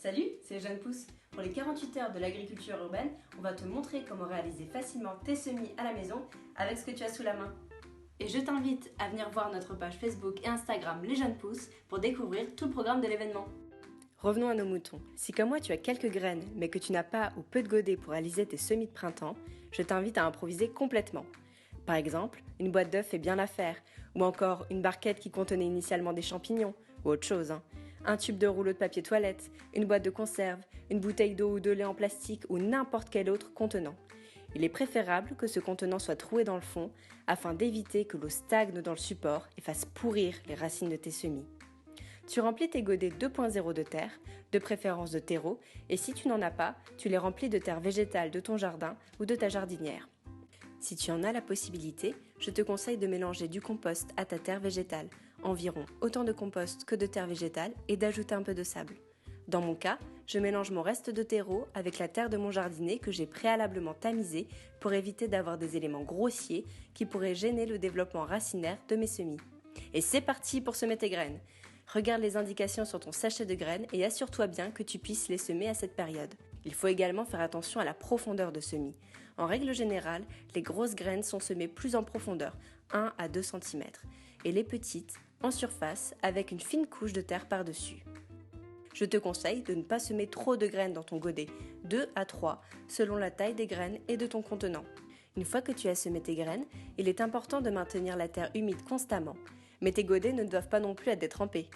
Salut, c'est Jeanne Pousse. Pour les 48 heures de l'agriculture urbaine, on va te montrer comment réaliser facilement tes semis à la maison avec ce que tu as sous la main. Et je t'invite à venir voir notre page Facebook et Instagram Les Jeunes Pousses pour découvrir tout le programme de l'événement. Revenons à nos moutons. Si comme moi tu as quelques graines mais que tu n'as pas ou peu de godets pour réaliser tes semis de printemps, je t'invite à improviser complètement. Par exemple, une boîte d'œufs fait bien l'affaire, ou encore une barquette qui contenait initialement des champignons, ou autre chose. Un tube de rouleau de papier toilette, une boîte de conserve, une bouteille d'eau ou de lait en plastique ou n'importe quel autre contenant. Il est préférable que ce contenant soit troué dans le fond afin d'éviter que l'eau stagne dans le support et fasse pourrir les racines de tes semis. Tu remplis tes godets 2.0 de terre, de préférence de terreau, et si tu n'en as pas, tu les remplis de terre végétale de ton jardin ou de ta jardinière. Si tu en as la possibilité, je te conseille de mélanger du compost à ta terre végétale, environ autant de compost que de terre végétale, et d'ajouter un peu de sable. Dans mon cas, je mélange mon reste de terreau avec la terre de mon jardinet que j'ai préalablement tamisée pour éviter d'avoir des éléments grossiers qui pourraient gêner le développement racinaire de mes semis. Et c'est parti pour semer tes graines! Regarde les indications sur ton sachet de graines et assure-toi bien que tu puisses les semer à cette période. Il faut également faire attention à la profondeur de semis. En règle générale, les grosses graines sont semées plus en profondeur, 1 à 2 cm, et les petites en surface avec une fine couche de terre par-dessus. Je te conseille de ne pas semer trop de graines dans ton godet, 2 à 3 selon la taille des graines et de ton contenant. Une fois que tu as semé tes graines, il est important de maintenir la terre humide constamment, mais tes godets ne doivent pas non plus être détrempés.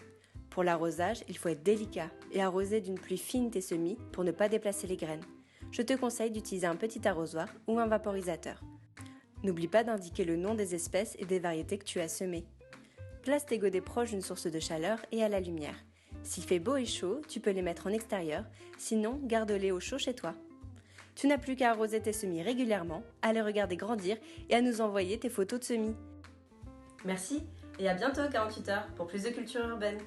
Pour l'arrosage, il faut être délicat et arroser d'une pluie fine tes semis pour ne pas déplacer les graines. Je te conseille d'utiliser un petit arrosoir ou un vaporisateur. N'oublie pas d'indiquer le nom des espèces et des variétés que tu as semées. Place tes godets proches d'une source de chaleur et à la lumière. S'il fait beau et chaud, tu peux les mettre en extérieur, sinon garde-les au chaud chez toi. Tu n'as plus qu'à arroser tes semis régulièrement, à les regarder grandir et à nous envoyer tes photos de semis. Merci et à bientôt 48 heures pour plus de culture urbaine.